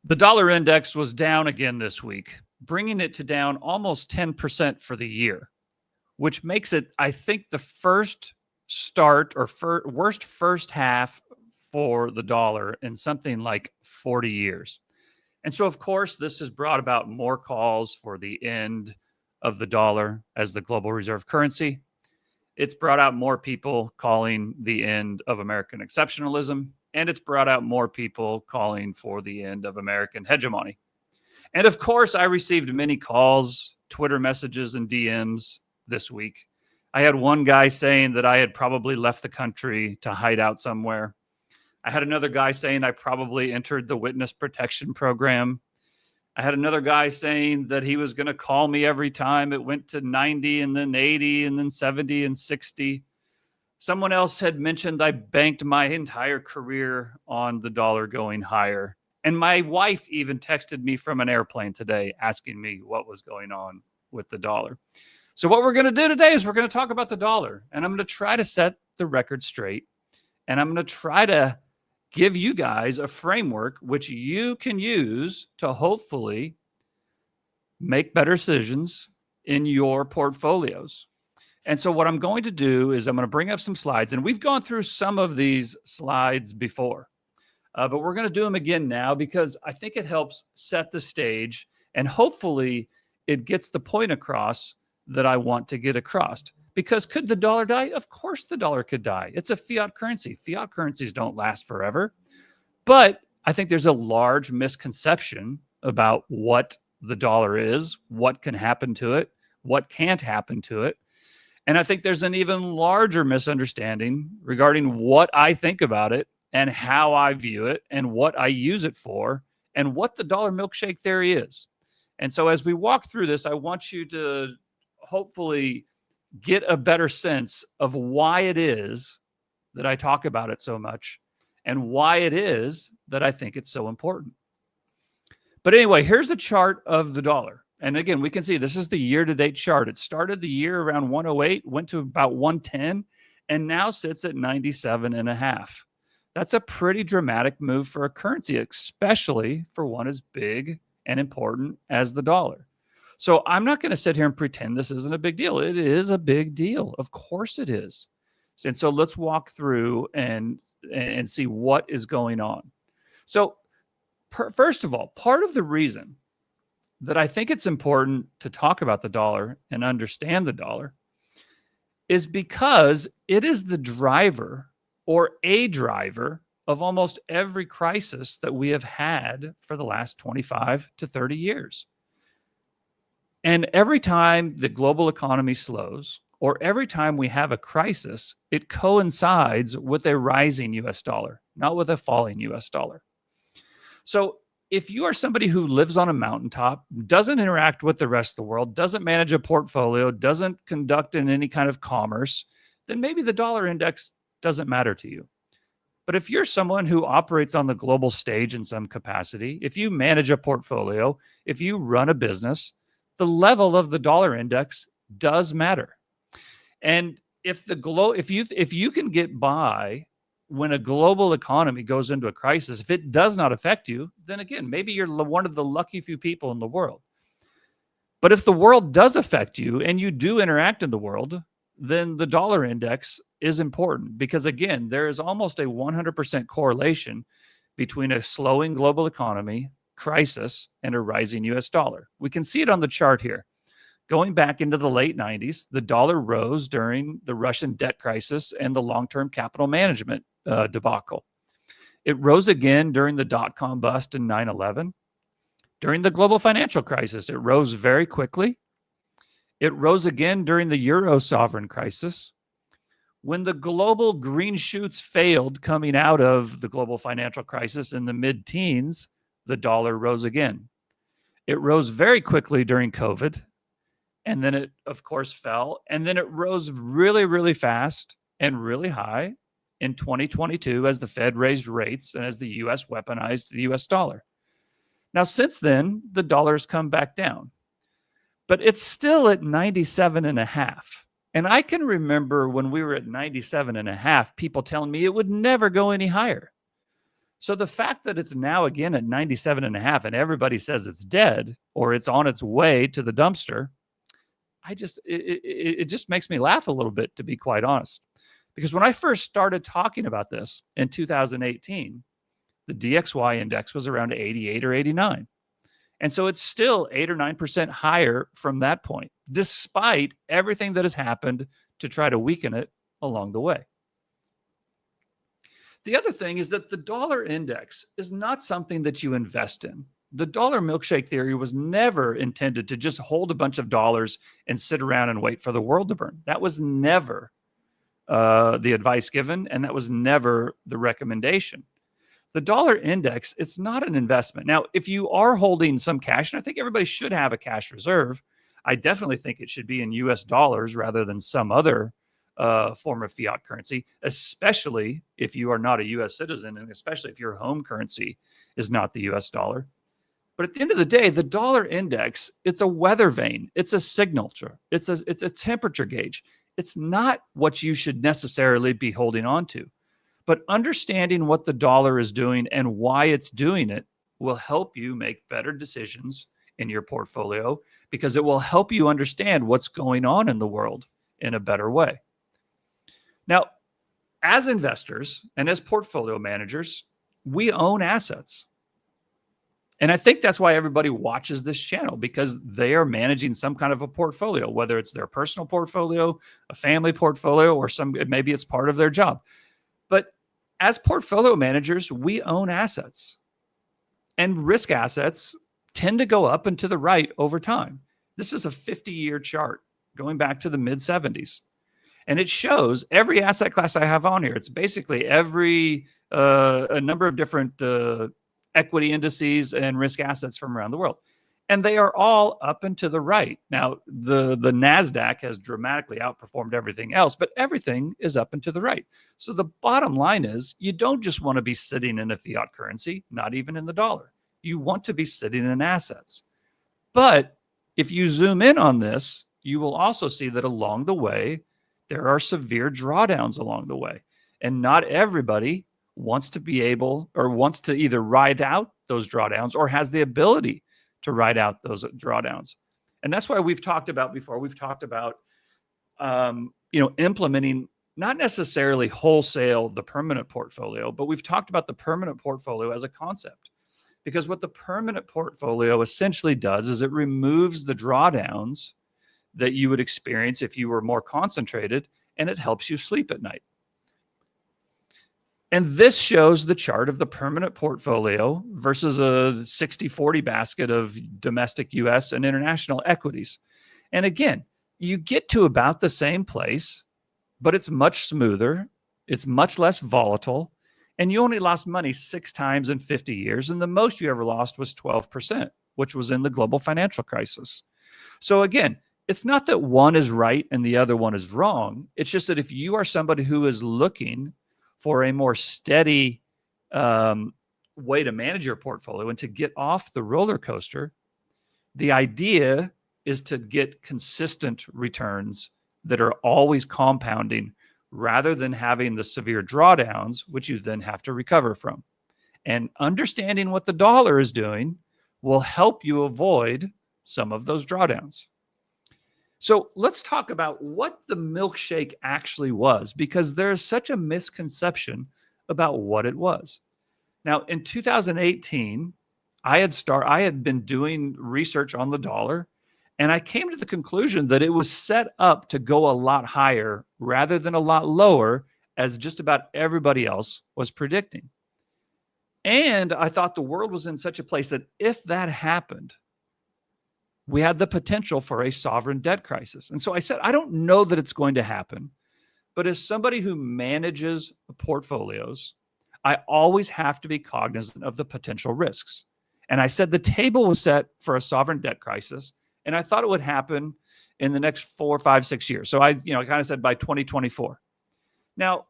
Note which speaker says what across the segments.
Speaker 1: The dollar index was down again this week, bringing it to down almost 10% for the year, which makes it, I think, the first start or worst first half for the dollar in something like 40 years. And so, of course, this has brought about more calls for the end of the dollar as the global reserve currency. It's brought out more people calling the end of American exceptionalism, and it's brought out more people calling for the end of American hegemony. And of course, I received many calls, Twitter messages, and DMs this week. I had one guy saying that I had probably left the country to hide out somewhere. I had another guy saying I probably entered the witness protection program. I had another guy saying that he was going to call me every time it went to 90 and then 80 and then 70 and 60. Someone else had mentioned I banked my entire career on the dollar going higher. And my wife even texted me from an airplane today asking me what was going on with the dollar. So what we're going to do today is we're going to talk about the dollar, and I'm going to try to set the record straight, and I'm going to try to give you guys a framework which you can use to hopefully make better decisions in your portfolios. And so what I'm going to do is I'm going to bring up some slides, and we've gone through some of these slides before, but we're going to do them again now because I think it helps set the stage, and hopefully it gets the point across that I want to get across. Because could the dollar die? Of course the dollar could die. It's a fiat currency. Fiat currencies don't last forever. But I think there's a large misconception about what the dollar is, what can happen to it, what can't happen to it. And I think there's an even larger misunderstanding regarding what I think about it and how I view it and what I use it for and what the dollar milkshake theory is. And so as we walk through this, I want you to hopefully get a better sense of why it is that I talk about it so much and why it is that I think it's so important. But anyway, here's a chart of the dollar. And again, we can see this is the year-to-date chart. It started the year around 108, went to about 110, and now sits at 97.5. That's a pretty dramatic move for a currency, especially for one as big and important as the dollar. So I'm not going to sit here and pretend this isn't a big deal. It is a big deal. Of course it is. And so let's walk through and see what is going on. So first of all, part of the reason that I think it's important to talk about the dollar and understand the dollar is because it is the driver or a driver of almost every crisis that we have had for the last 25 to 30 years. And every time the global economy slows, or every time we have a crisis, it coincides with a rising US dollar, not with a falling US dollar. So if you are somebody who lives on a mountaintop, doesn't interact with the rest of the world, doesn't manage a portfolio, doesn't conduct in any kind of commerce, then maybe the dollar index doesn't matter to you. But if you're someone who operates on the global stage in some capacity, if you manage a portfolio, if you run a business, the level of the dollar index does matter. And if you can get by when a global economy goes into a crisis, if it does not affect you, then again, maybe you're one of the lucky few people in the world. But if the world does affect you and you do interact in the world, then the dollar index is important because, again, there is almost a 100% correlation between a slowing global economy, crisis, and a rising US dollar. We can see it on the chart here. Going back into the late 90s, the dollar rose during the Russian debt crisis and the long-term capital management debacle. It rose again during the dot-com bust in 9/11. During the global financial crisis, it rose very quickly. It rose again during the Euro sovereign crisis. When the global green shoots failed coming out of the global financial crisis in the mid-teens, the dollar rose again. It rose very quickly during COVID, and then it, of course, fell, and then it rose really, really fast and really high in 2022 as the Fed raised rates and as the U.S. weaponized the U.S. dollar. Now, since then, the dollar's come back down, but it's still at 97.5. And I can remember when we were at 97.5, people telling me it would never go any higher. So the fact that it's now again at 97.5 and everybody says it's dead or it's on its way to the dumpster, it just makes me laugh a little bit, to be quite honest. Because when I first started talking about this in 2018, the DXY index was around 88 or 89. And so it's still 8 or 9% higher from that point, despite everything that has happened to try to weaken it along the way. The other thing is that the dollar index is not something that you invest in. The dollar milkshake theory was never intended to just hold a bunch of dollars and sit around and wait for the world to burn. That was never the advice given, and that was never the recommendation. The dollar index, it's not an investment. Now, if you are holding some cash, and I think everybody should have a cash reserve, I definitely think it should be in US dollars rather than some other form of fiat currency, especially if you are not a US citizen, and especially if your home currency is not the US dollar. But at the end of the day, the dollar index, it's a weather vane. It's a signature. It's a temperature gauge. It's not what you should necessarily be holding on to. But understanding what the dollar is doing and why it's doing it will help you make better decisions in your portfolio, because it will help you understand what's going on in the world in a better way. Now, as investors and as portfolio managers, we own assets. And I think that's why everybody watches this channel, because they are managing some kind of a portfolio, whether it's their personal portfolio, a family portfolio, or maybe it's part of their job. But as portfolio managers, we own assets, and risk assets tend to go up and to the right over time. This is a 50-year chart going back to the mid-70s. And it shows every asset class I have on here. It's basically every a number of different equity indices and risk assets from around the world. And they are all up and to the right. Now, the NASDAQ has dramatically outperformed everything else, but everything is up and to the right. So the bottom line is, you don't just want to be sitting in a fiat currency, not even in the dollar. You want to be sitting in assets. But if you zoom in on this, you will also see that along the way, there are severe drawdowns along the way. And not everybody wants to be able, or wants to either ride out those drawdowns or has the ability to ride out those drawdowns. And that's why we've talked about before, we've talked about, implementing not necessarily wholesale the permanent portfolio, but we've talked about the permanent portfolio as a concept. Because what the permanent portfolio essentially does is it removes the drawdowns that you would experience if you were more concentrated, and it helps you sleep at night. And this shows the chart of the permanent portfolio versus a 60-40 basket of domestic US and international equities. And again, you get to about the same place, but it's much smoother, it's much less volatile, and you only lost money 6 times in 50 years, and the most you ever lost was 12%, which was in the global financial crisis. So again, it's not that one is right and the other one is wrong. It's just that if you are somebody who is looking for a more steady way to manage your portfolio and to get off the roller coaster, the idea is to get consistent returns that are always compounding, rather than having the severe drawdowns, which you then have to recover from. And understanding what the dollar is doing will help you avoid some of those drawdowns. So let's talk about what the milkshake actually was, because there's such a misconception about what it was. Now, in 2018, I had been doing research on the dollar, and I came to the conclusion that it was set up to go a lot higher rather than a lot lower, as just about everybody else was predicting. And I thought the world was in such a place that if that happened, we had the potential for a sovereign debt crisis. And so I said, I don't know that it's going to happen, but as somebody who manages portfolios, I always have to be cognizant of the potential risks. And I said the table was set for a sovereign debt crisis, and I thought it would happen in the next 4, 5, 6 years. So I kind of said by 2024. Now,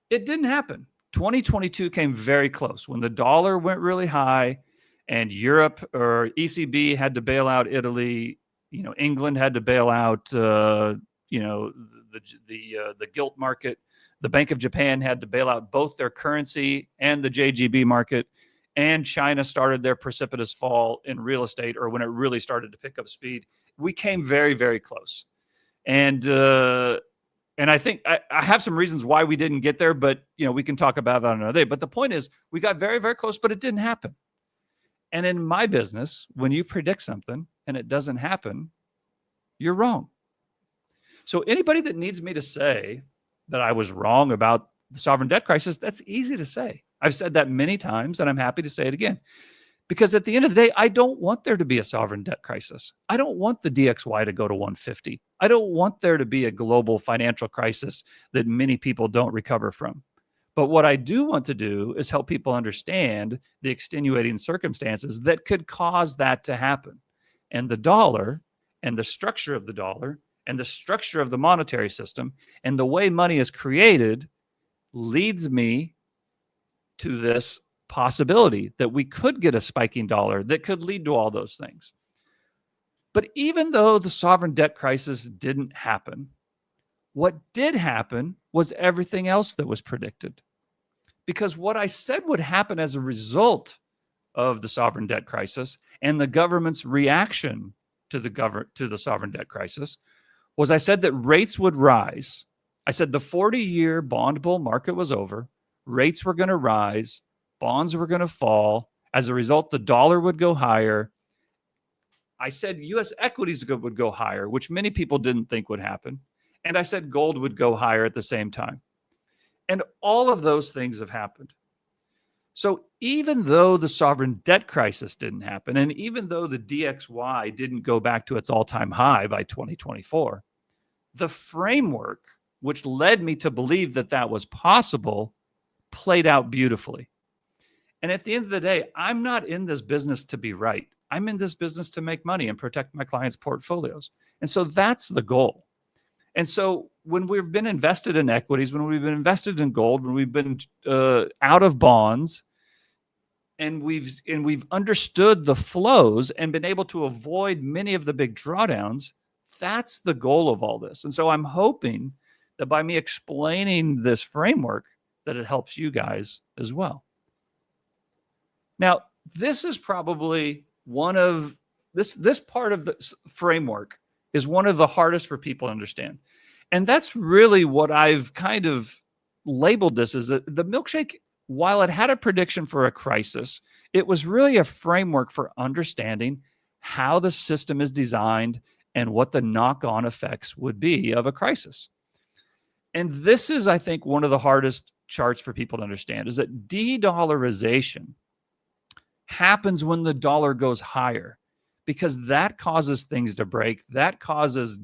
Speaker 1: it didn't happen. 2022 came very close when the dollar went really high, and Europe or ECB had to bail out Italy. England had to bail out, the gilt market The Bank of Japan had to bail out both their currency and the JGB market. And China started their precipitous fall in real estate, or when it really started to pick up speed. We came very, very close. And I think I have some reasons why we didn't get there, but we can talk about that another day. But the point is, we got very, very close, but it didn't happen. And in my business, when you predict something and it doesn't happen, you're wrong. So anybody that needs me to say that I was wrong about the sovereign debt crisis, that's easy to say. I've said that many times, and I'm happy to say it again. Because at the end of the day, I don't want there to be a sovereign debt crisis. I don't want the DXY to go to 150. I don't want there to be a global financial crisis that many people don't recover from. But what I do want to do is help people understand the extenuating circumstances that could cause that to happen. And the dollar and the structure of the dollar and the structure of the monetary system and the way money is created leads me to this possibility that we could get a spiking dollar that could lead to all those things. But even though the sovereign debt crisis didn't happen, what did happen was everything else that was predicted. Because what I said would happen as a result of the sovereign debt crisis and the government's reaction to the sovereign debt crisis was I said that rates would rise. I said the 40-year bond bull market was over. Rates were going to rise. Bonds were going to fall. As a result, the dollar would go higher. I said U.S. equities would go higher, which many people didn't think would happen. And I said gold would go higher at the same time. And all of those things have happened. So even though the sovereign debt crisis didn't happen, and even though the DXY didn't go back to its all-time high by 2024, the framework which led me to believe that that was possible played out beautifully. And at the end of the day, I'm not in this business to be right. I'm in this business to make money and protect my clients' portfolios. And so that's the goal. And so when we've been invested in equities, when we've been invested in gold, when we've been out of bonds, and we've understood the flows and been able to avoid many of the big drawdowns, that's the goal of all this. And so I'm hoping that by me explaining this framework, that it helps you guys as well. Now, this is probably one of this part of the framework is one of the hardest for people to understand. And that's really what I've kind of labeled this as. The milkshake, while it had a prediction for a crisis, it was really a framework for understanding how the system is designed and what the knock-on effects would be of a crisis. And this is, I think, one of the hardest charts for people to understand, is that de-dollarization happens when the dollar goes higher, because that causes things to break. That causes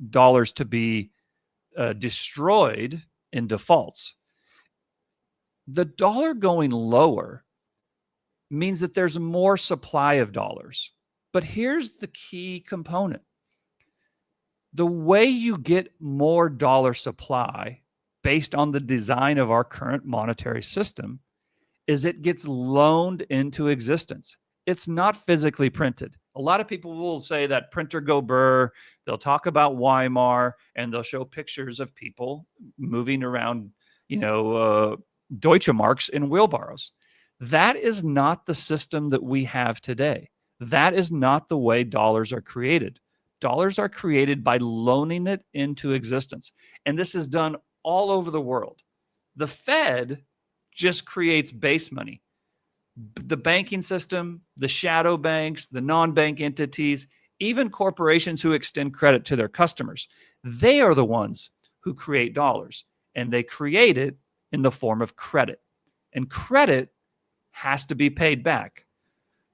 Speaker 1: dollars to be destroyed in defaults. The dollar going lower means that there's more supply of dollars. But here's the key component. The way you get more dollar supply based on the design of our current monetary system is it gets loaned into existence. It's not physically printed. A lot of people will say that printer go burr. They'll talk about Weimar, and they'll show pictures of people moving around, Deutsche Marks in wheelbarrows. That is not the system that we have today. That is not the way dollars are created. Dollars are created by loaning it into existence. And this is done all over the world. The Fed just creates base money. The banking system, the shadow banks, the non-bank entities, even corporations who extend credit to their customers, they are the ones who create dollars. And they create it in the form of credit. And credit has to be paid back.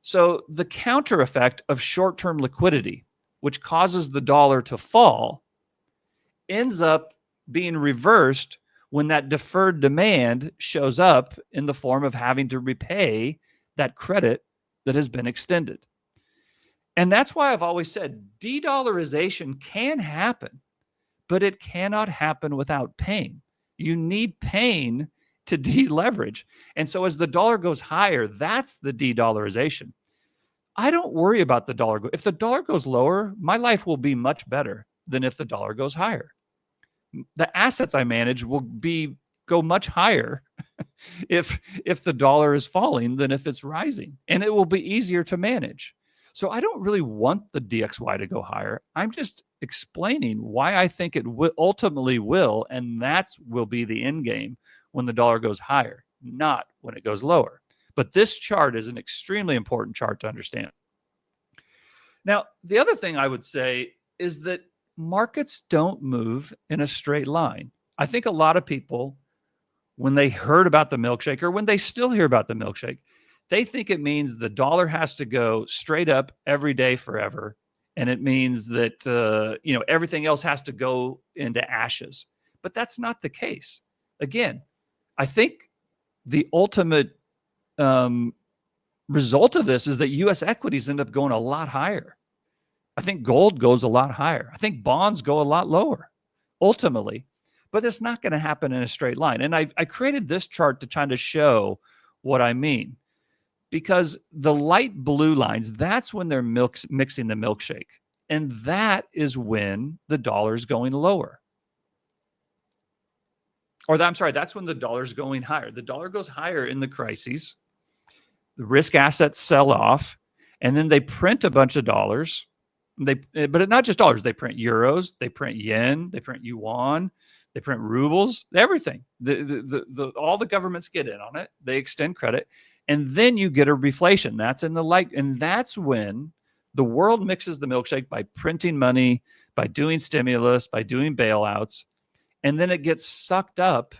Speaker 1: So the counter effect of short-term liquidity, which causes the dollar to fall, ends up being reversed when that deferred demand shows up in the form of having to repay that credit that has been extended. And that's why I've always said de-dollarization can happen, but it cannot happen without pain. You need pain to deleverage. And so as the dollar goes higher, that's the de-dollarization. I don't worry about the dollar. If the dollar goes lower, my life will be much better than if the dollar goes higher. the assets I manage will go much higher if the dollar is falling than if it's rising, and it will be easier to manage. So I don't really want the DXY to go higher. I'm just explaining why I think it ultimately will, and that's will be the end game when the dollar goes higher, not when it goes lower. But this chart is an extremely important chart to understand. Now, the other thing I would say is that markets don't move in a straight line. I think a lot of people, when they heard about the milkshake, or when they still hear about the milkshake, they think it means the dollar has to go straight up every day forever. And it means that, everything else has to go into ashes. But that's not the case. Again, I think the ultimate result of this is that U.S. equities end up going a lot higher. I think gold goes a lot higher. I think bonds go a lot lower, ultimately. But it's not going to happen in a straight line. And I created this chart to try to show what I mean. Because the light blue lines, that's when they're mixing the milkshake. And that is when the dollar's going lower. Or I'm sorry, that's when the dollar's going higher. The dollar goes higher in the crises. The risk assets sell off, and then they print a bunch of dollars. But not just dollars. They print euros, they print yen, they print yuan, they print rubles, everything. All the governments get in on it. They extend credit. And then you get a reflation. That's in the light. And that's when the world mixes the milkshake by printing money, by doing stimulus, by doing bailouts. And then it gets sucked up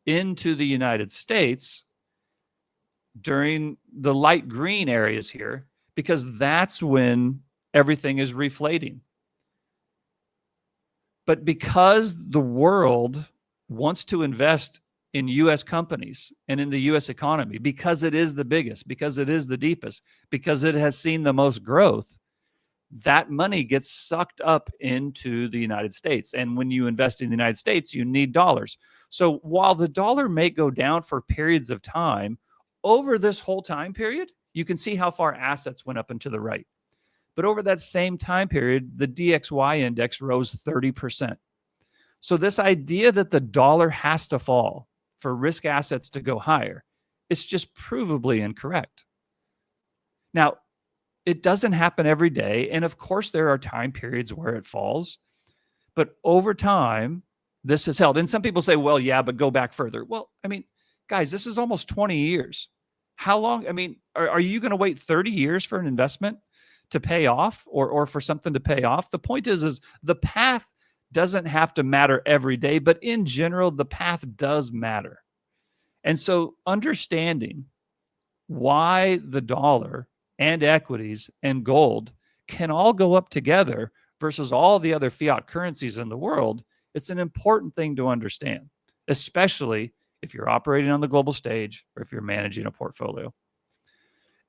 Speaker 1: into the United States during the light green areas here, because that's when everything is reflating. But because the world wants to invest in U.S. companies and in the U.S. economy, because it is the biggest, because it is the deepest, because it has seen the most growth, that money gets sucked up into the United States. And when you invest in the United States, you need dollars. So while the dollar may go down for periods of time, over this whole time period, you can see how far assets went up and to the right. But over that same time period, the DXY index rose 30%. So this idea that the dollar has to fall for risk assets to go higher, it's just provably incorrect. Now, it doesn't happen every day. And of course, there are time periods where it falls. But over time, this has held. And some people say, well, yeah, but go back further. Well, I mean, guys, this is almost 20 years. How long? I mean, are you going to wait 30 years for an investment to pay off, or for something to pay off? The point is the path doesn't have to matter every day, but in general, the path does matter. And so understanding why the dollar and equities and gold can all go up together versus all the other fiat currencies in the world, it's an important thing to understand, especially if you're operating on the global stage or if you're managing a portfolio.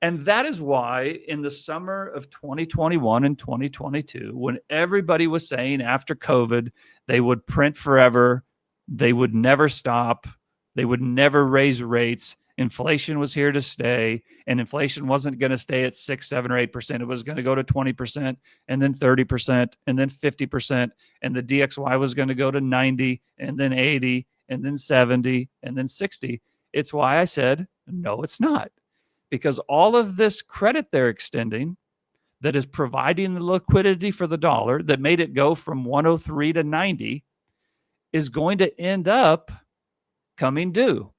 Speaker 1: And that is why in the summer of 2021 and 2022, when everybody was saying after COVID, they would print forever, they would never stop, they would never raise rates, inflation was here to stay, and inflation wasn't going to stay at 6, 7, or 8%. It was going to go to 20%, and then 30%, and then 50%, and the DXY was going to go to 90, and then 80, and then 70, and then 60. It's why I said, no, it's not. Because all of this credit they're extending that is providing the liquidity for the dollar that made it go from 103 to 90 is going to end up coming due.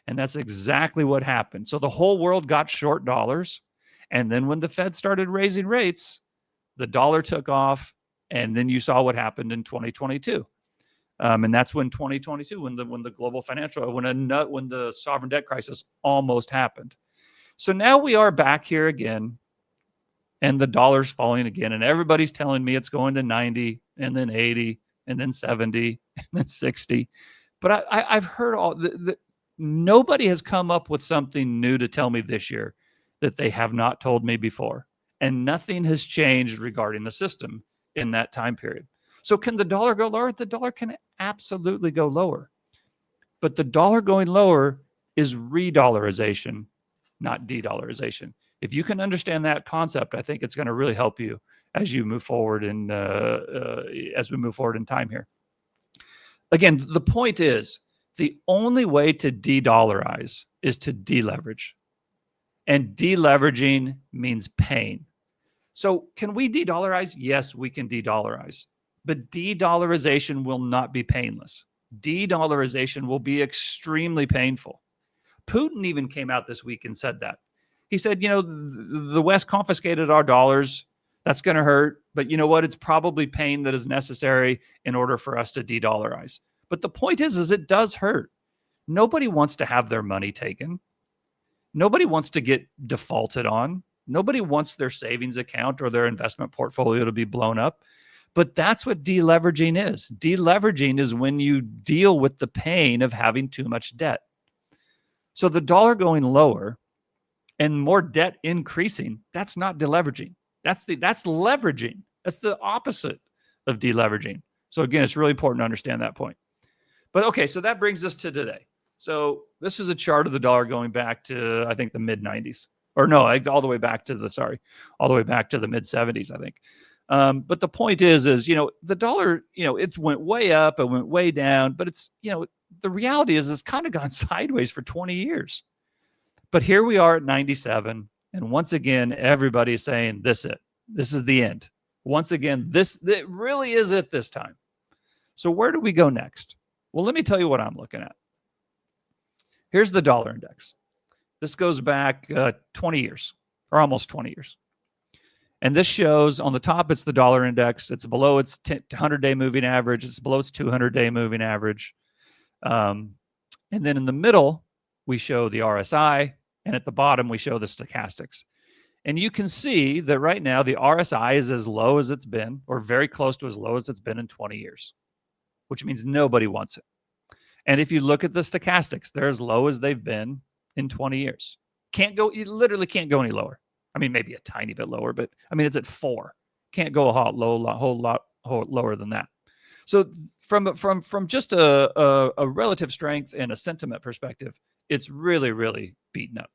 Speaker 1: And that's exactly what happened. So the whole world got short dollars. And then when the Fed started raising rates, the dollar took off. And then you saw what happened in 2022. And that's when 2022, when the global financial, when the sovereign debt crisis almost happened. So now we are back here again, and the dollar's falling again, and everybody's telling me it's going to 90, and then 80, and then 70, and then 60. But I've heard nobody has come up with something new to tell me this year that they have not told me before, and nothing has changed regarding the system in that time period. So can the dollar go lower? The dollar can absolutely go lower, but the dollar going lower is re-dollarization, not de-dollarization. If you can understand that concept, I think it's going to really help you as you move forward as we move forward in time here. again, the point is the only way to de-dollarize is to deleverage. And deleveraging means pain. So can we de-dollarize? Yes, we can de-dollarize. But de-dollarization will not be painless. De-dollarization will be extremely painful. Putin even came out this week and said that. He said, the West confiscated our dollars. That's going to hurt. But you know what? It's probably pain that is necessary in order for us to de-dollarize. But the point is it does hurt. Nobody wants to have their money taken. Nobody wants to get defaulted on. Nobody wants their savings account or their investment portfolio to be blown up. But that's what deleveraging is. Deleveraging is when you deal with the pain of having too much debt. So the dollar going lower and more debt increasing, that's not deleveraging. That's leveraging. That's the opposite of deleveraging. So again, it's really important to understand that point. But okay, so that brings us to today. So this is a chart of the dollar going back to, I think, the mid 90s. Or no, all the way back to the mid 70s, I think. But the point is, the dollar, it went way up, it went way down, but it's, the reality is it's kind of gone sideways for 20 years. But here we are at 97. And once again, everybody is saying this is the end. Once again, it really is it this time. So where do we go next? Well, let me tell you what I'm looking at. Here's the dollar index. This goes back 20 years or almost 20 years. And this shows on the top, it's the dollar index. It's below its 100-day moving average. It's below its 200-day moving average. And then in the middle, we show the RSI. And at the bottom, we show the stochastics. And you can see that right now, the RSI is as low as it's been, or very close to as low as it's been in 20 years, which means nobody wants it. And if you look at the stochastics, they're as low as they've been in 20 years. You literally can't go any lower. I mean, maybe a tiny bit lower, but I mean, it's at 4. Can't go a whole lot lower than that. So from just a relative strength and a sentiment perspective, it's really, really beaten up.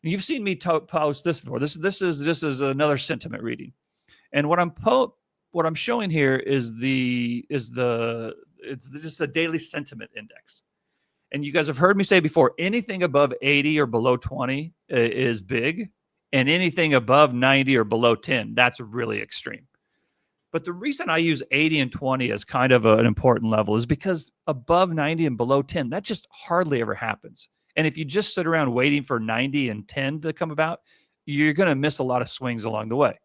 Speaker 1: And you've seen me post this before. This is another sentiment reading. And what I'm showing here is just a daily sentiment index. And you guys have heard me say before, anything above 80 or below 20 is big. And anything above 90 or below 10, that's really extreme. But the reason I use 80 and 20 as kind of an important level is because above 90 and below 10, that just hardly ever happens. And if you just sit around waiting for 90 and 10 to come about, you're going to miss a lot of swings along the way.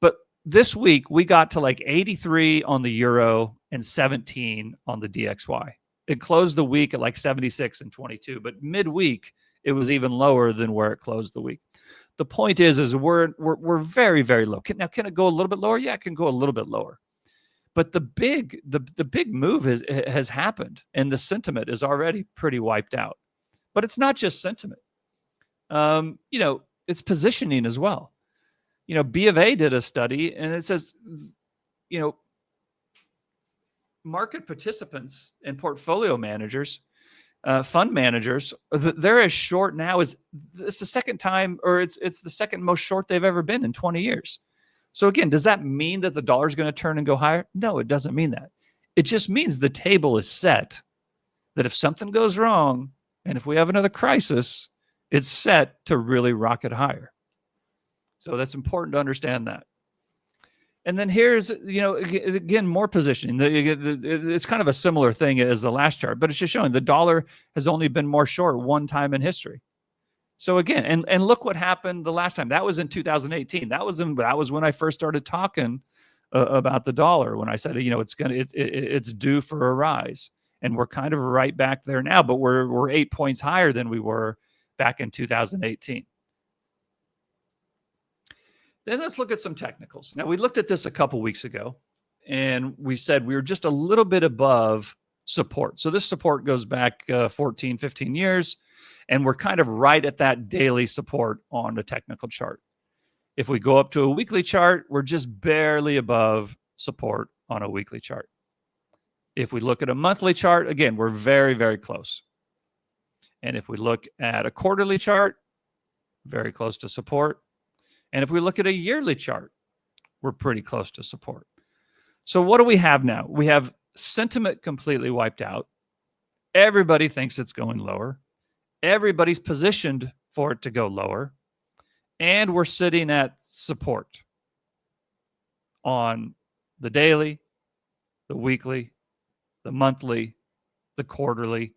Speaker 1: But this week, we got to like 83 on the euro and 17 on the DXY. It closed the week at like 76 and 22, but midweek, it was even lower than where it closed the week. The point is we're very, very low. Can it go a little bit lower? Yeah, it can go a little bit lower. But the big move has happened, and the sentiment is already pretty wiped out. But it's not just sentiment. It's positioning as well. B of A did a study, and it says, market participants and portfolio managers, fund managers, they're as short now as it's the second time, or it's the second most short they've ever been in 20 years. So again, does that mean that the dollar is going to turn and go higher? No, it doesn't mean that. It just means the table is set that if something goes wrong and if we have another crisis, it's set to really rocket higher. So that's important to understand that. And then here's, again, more positioning. It's kind of a similar thing as the last chart, but it's just showing the dollar has only been more short one time in history. So again, and look what happened the last time. That was in 2018. That was when I first started talking about the dollar, when I said, it's due for a rise. And we're kind of right back there now, but we're 8 points higher than we were back in 2018. Then let's look at some technicals. Now, we looked at this a couple weeks ago, and we said we were just a little bit above support. So this support goes back 14, 15 years, and we're kind of right at that daily support on the technical chart. If we go up to a weekly chart, we're just barely above support on a weekly chart. If we look at a monthly chart, again, we're very, very close. And if we look at a quarterly chart, very close to support. And if we look at a yearly chart, we're pretty close to support. So what do we have now? We have sentiment completely wiped out. Everybody thinks it's going lower. Everybody's positioned for it to go lower. And we're sitting at support on the daily, the weekly, the monthly, the quarterly,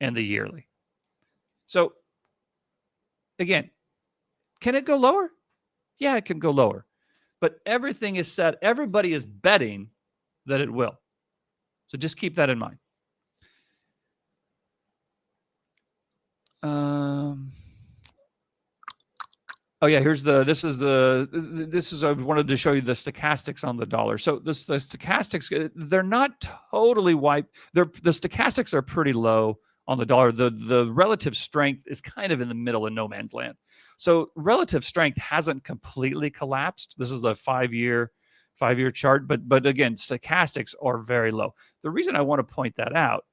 Speaker 1: and the yearly. So again, can it go lower? Yeah, it can go lower. But everything is set. Everybody is betting that it will. So just keep that in mind. Oh yeah, I wanted to show you the stochastics on the dollar. So the stochastics, they're not totally wiped. The stochastics are pretty low on the dollar. The relative strength is kind of in the middle of no man's land. So relative strength hasn't completely collapsed. This is a five-year chart, but again, stochastics are very low. The reason I want to point that out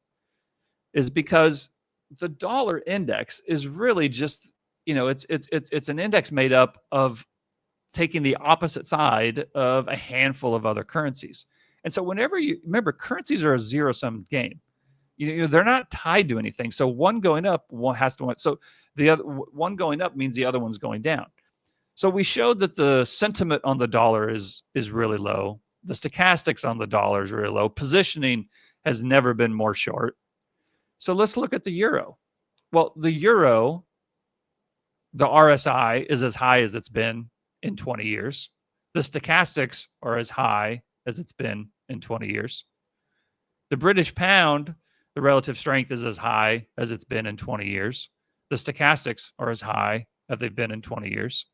Speaker 1: is because the dollar index is really just, it's an index made up of taking the opposite side of a handful of other currencies. And so whenever you remember, currencies are a zero-sum game. They're not tied to anything. So one going up, one has to. So the other one going up means the other one's going down. So we showed that the sentiment on the dollar is really low. The stochastics on the dollar is really low. Positioning has never been more short. So let's look at the euro. Well, the euro, the RSI is as high as it's been in 20 years. The stochastics are as high as it's been in 20 years. The British pound, the relative strength is as high as it's been in 20 years. The stochastics are as high as they've been in 20 years.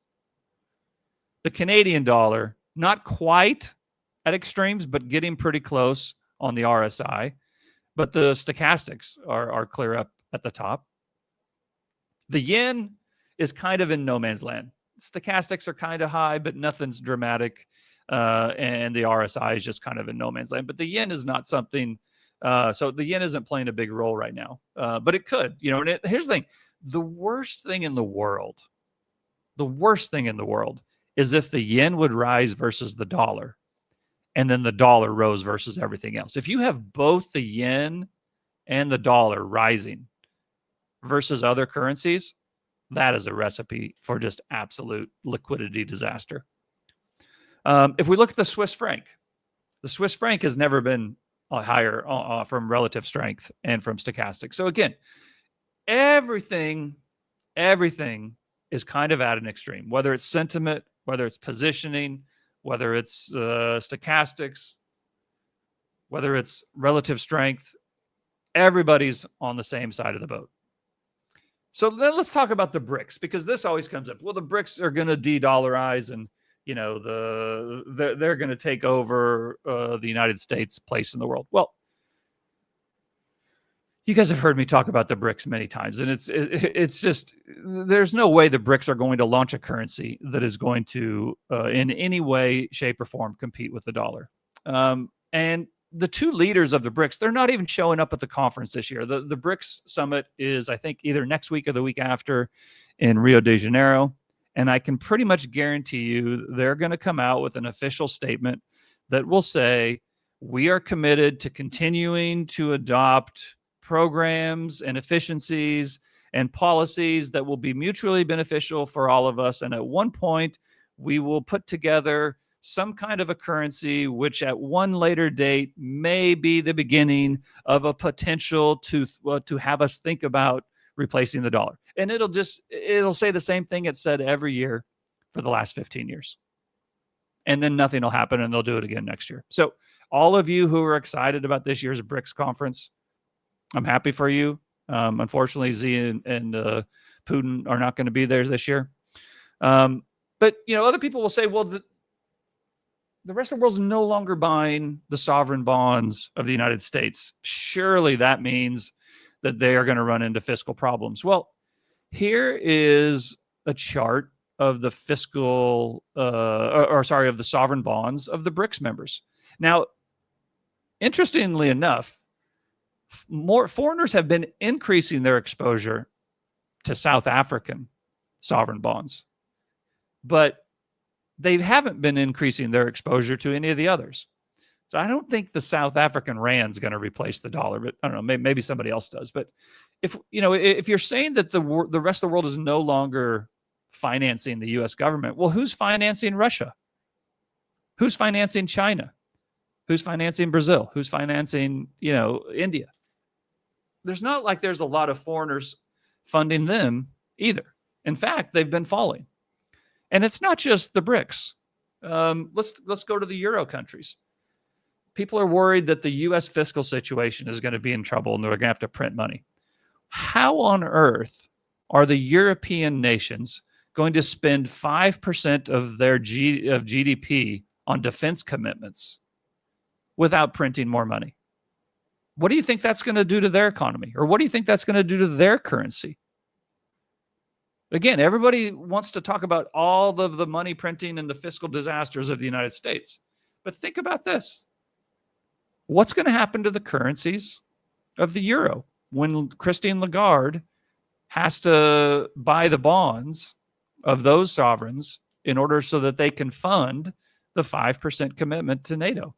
Speaker 1: The Canadian dollar, not quite at extremes, but getting pretty close on the RSI. But the stochastics are clear up at the top. The yen is kind of in no man's land. Stochastics are kind of high, but nothing's dramatic. And the RSI is just kind of in no man's land. But the yen is not something. So the yen isn't playing a big role right now. But it could. And here's the thing. The worst thing in the world is if the yen would rise versus the dollar. And then the dollar rose versus everything else. If you have both the yen and the dollar rising versus other currencies, that is a recipe for just absolute liquidity disaster. If we look at the Swiss franc has never been higher from relative strength and from stochastic. So again, everything is kind of at an extreme, whether it's sentiment, whether it's positioning, whether it's stochastics, whether it's relative strength, everybody's on the same side of the boat. So then let's talk about the BRICS, because this always comes up. Well, the BRICS are going to de-dollarize, and they're going to take over the United States' place in the world. Well, you guys have heard me talk about the BRICS many times, and it's just, there's no way the BRICS are going to launch a currency that is going to, in any way, shape, or form, compete with the dollar. And the two leaders of the BRICS, they're not even showing up at the conference this year. The BRICS summit is, I think, either next week or the week after in Rio de Janeiro. And I can pretty much guarantee you they're going to come out with an official statement that will say, we are committed to continuing to adopt programs and efficiencies and policies that will be mutually beneficial for all of us. And at one point, we will put together some kind of a currency, which at one later date may be the beginning of a potential to have us think about replacing the dollar. And it'll say the same thing it said every year for the last 15 years. And then nothing will happen, and they'll do it again next year. So all of you who are excited about this year's BRICS conference, I'm happy for you. Unfortunately, Xi and Putin are not going to be there this year. But other people will say, well, the rest of the world is no longer buying the sovereign bonds of the United States. Surely that means that they are going to run into fiscal problems. Well, here is a chart of the fiscal, of the sovereign bonds of the BRICS members. Now, interestingly enough, more foreigners have been increasing their exposure to South African sovereign bonds, but they haven't been increasing their exposure to any of the others. So I don't think the South African rand is going to replace the dollar, but I don't know, maybe somebody else does. But if you're saying that the rest of the world is no longer financing the U.S. government, well, who's financing Russia? Who's financing China? Who's financing Brazil? Who's financing, India? There's not like there's a lot of foreigners funding them either. In fact, they've been falling. And it's not just the BRICS. Let's go to the Euro countries. People are worried that the U.S. fiscal situation is going to be in trouble and they're going to have to print money. How on earth are the European nations going to spend 5% of their GDP on defense commitments without printing more money? What do you think that's going to do to their economy? Or what do you think that's going to do to their currency? Again, everybody wants to talk about all of the money printing and the fiscal disasters of the United States. But think about this. What's going to happen to the currencies of the euro when Christine Lagarde has to buy the bonds of those sovereigns in order so that they can fund the 5% commitment to NATO?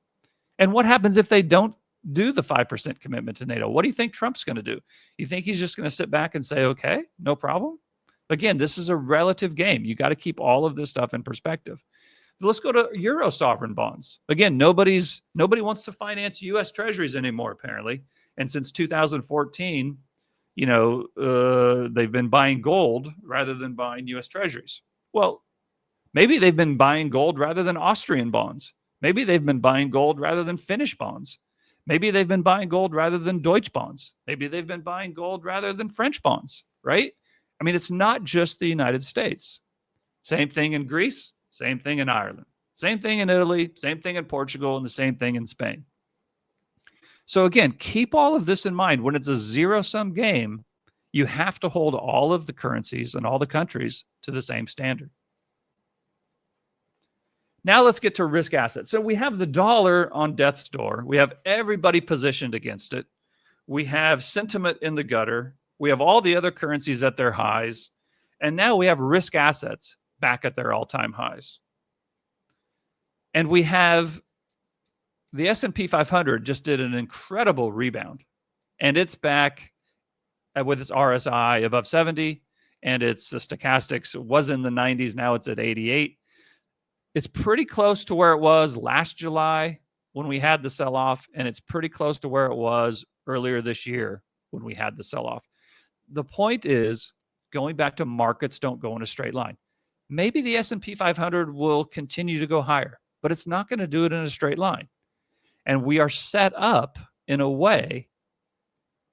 Speaker 1: And what happens if they don't do the 5% commitment to NATO? What do you think Trump's going to do? You think he's just going to sit back and say, okay, no problem? Again, this is a relative game. You got to keep all of this stuff in perspective. Let's go to Euro sovereign bonds. Again, nobody wants to finance U.S. treasuries anymore, apparently. And since 2014, they've been buying gold rather than buying U.S. treasuries. Well, maybe they've been buying gold rather than Austrian bonds. Maybe they've been buying gold rather than Finnish bonds. Maybe they've been buying gold rather than Deutsche bonds. Maybe they've been buying gold rather than French bonds, right? I mean, it's not just the United States. Same thing in Greece, same thing in Ireland, same thing in Italy, same thing in Portugal, and the same thing in Spain. So again, keep all of this in mind. When it's a zero-sum game, you have to hold all of the currencies and all the countries to the same standard. Now let's get to risk assets. So we have the dollar on death's door. We have everybody positioned against it. We have sentiment in the gutter. We have all the other currencies at their highs. And now we have risk assets back at their all-time highs. And we have the S&P 500 just did an incredible rebound. And it's back with its RSI above 70. And its stochastics was in the 90s. Now it's at 88. It's pretty close to where it was last July when we had the sell-off. And it's pretty close to where it was earlier this year when we had the sell-off. The point is, going back to markets don't go in a straight line. Maybe the S&P 500 will continue to go higher, but it's not going to do it in a straight line. And we are set up in a way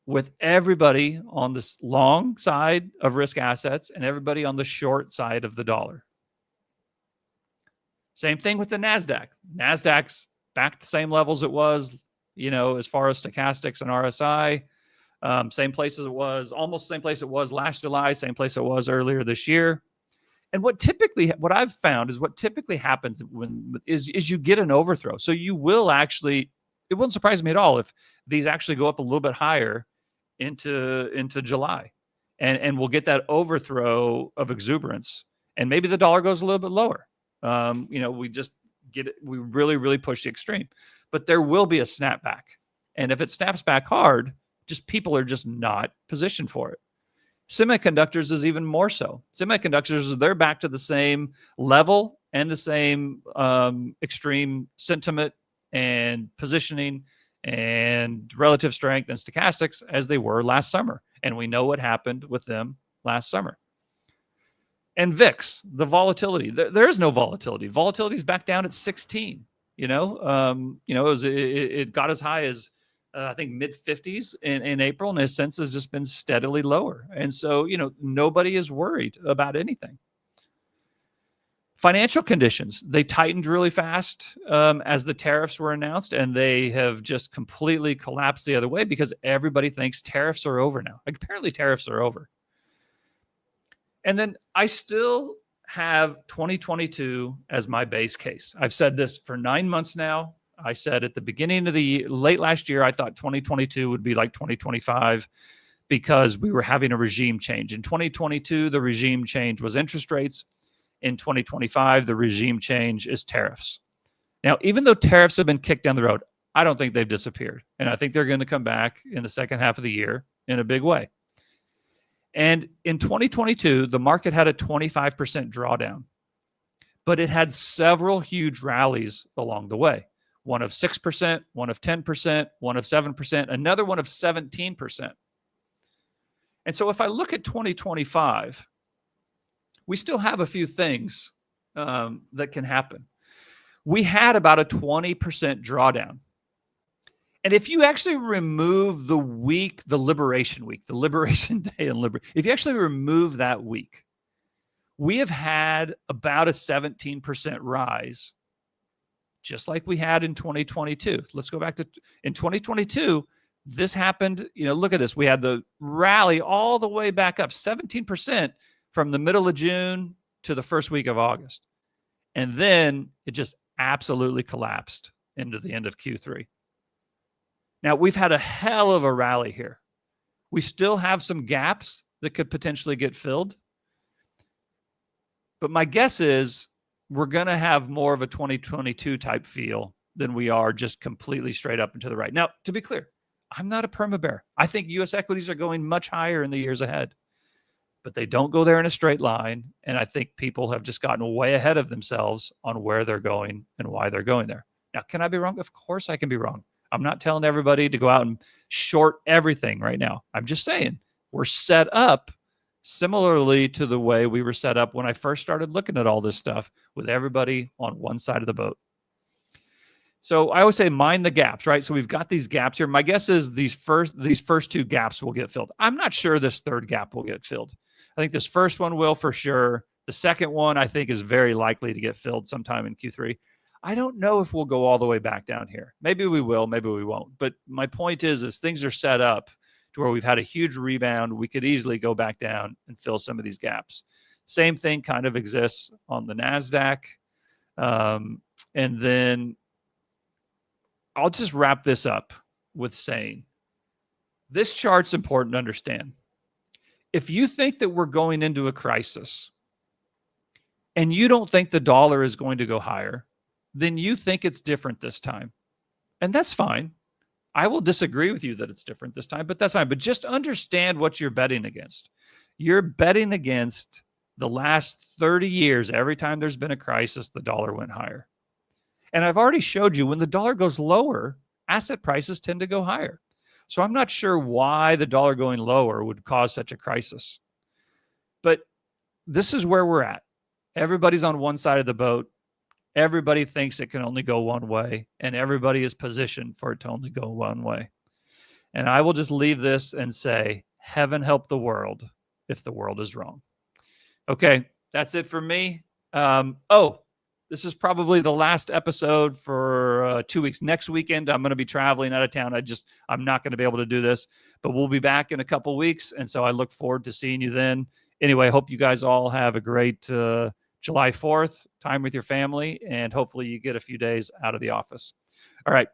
Speaker 1: with everybody on this long side of risk assets and everybody on the short side of the dollar. Same thing with the NASDAQ. NASDAQ's back to the same levels it was, as far as stochastics and RSI. Same place as it was, almost the same place it was last July, same place it was earlier this year. And what I've found is what typically happens is you get an overthrow. So you will actually, it wouldn't surprise me at all if these actually go up a little bit higher into July, and we'll get that overthrow of exuberance, and maybe the dollar goes a little bit lower. We just get it. We really, really push the extreme, but there will be a snapback, and if it snaps back hard, people are just not positioned for it. Semiconductors is even more so. Semiconductors, they're back to the same level and the same extreme sentiment and positioning and relative strength and stochastics as they were last summer. And we know what happened with them last summer. And VIX, the volatility, there is no volatility. Volatility is back down at 16. It got as high as I think mid 50s in April, and has since has just been steadily lower. And so, nobody is worried about anything. Financial conditions, they tightened really fast as the tariffs were announced, and they have just completely collapsed the other way because everybody thinks tariffs are over now. Like, apparently tariffs are over. And then I still have 2022 as my base case. I've said this for 9 months now. I said at the beginning of the year, late last year, I thought 2022 would be like 2025 because we were having a regime change. In 2022, the regime change was interest rates. In 2025, the regime change is tariffs. Now, even though tariffs have been kicked down the road, I don't think they've disappeared. And I think they're going to come back in the second half of the year in a big way. And in 2022, the market had a 25% drawdown, but it had several huge rallies along the way. One of 6%, one of 10%, one of 7%, another one of 17%. And so if I look at 2025, we still have a few things that can happen. We had about a 20% drawdown. And if you actually remove the week, the Liberation Week, the Liberation Day and if you actually remove that week, we have had about a 17% rise, just like we had in 2022. Let's go back to in 2022. This happened, look at this. We had the rally all the way back up 17% from the middle of June to the first week of August. And then it just absolutely collapsed into the end of Q3. Now, we've had a hell of a rally here. We still have some gaps that could potentially get filled. But my guess is we're going to have more of a 2022 type feel than we are just completely straight up and to the right. Now, to be clear, I'm not a perma bear. I think U.S. equities are going much higher in the years ahead, but they don't go there in a straight line. And I think people have just gotten way ahead of themselves on where they're going and why they're going there. Now, can I be wrong? Of course I can be wrong. I'm not telling everybody to go out and short everything right now. I'm just saying we're set up similarly to the way we were set up when I first started looking at all this stuff with everybody on one side of the boat. So I always say mind the gaps, right? So we've got these gaps here. My guess is these first two gaps will get filled. I'm not sure this third gap will get filled. I think this first one will for sure. The second one I think is very likely to get filled sometime in Q3. I don't know if we'll go all the way back down here. Maybe we will, maybe we won't. But my point is things are set up to where we've had a huge rebound. We could easily go back down and fill some of these gaps. Same thing kind of exists on the NASDAQ. And then I'll just wrap this up with saying this chart's important to understand. If you think that we're going into a crisis and you don't think the dollar is going to go higher, then you think it's different this time. And that's fine. I will disagree with you that it's different this time, but that's fine. But just understand what you're betting against. You're betting against the last 30 years. Every time there's been a crisis, the dollar went higher. And I've already showed you when the dollar goes lower, asset prices tend to go higher. So I'm not sure why the dollar going lower would cause such a crisis. But this is where we're at. Everybody's on one side of the boat. Everybody thinks it can only go one way, and everybody is positioned for it to only go one way. And I will just leave this and say, heaven help the world if the world is wrong. Okay, that's it for me. This is probably the last episode for 2 weeks. Next weekend, I'm going to be traveling out of town. I'm not going to be able to do this, but we'll be back in a couple weeks. And so I look forward to seeing you then. Anyway, I hope you guys all have a great July 4th, time with your family, and hopefully you get a few days out of the office. All right.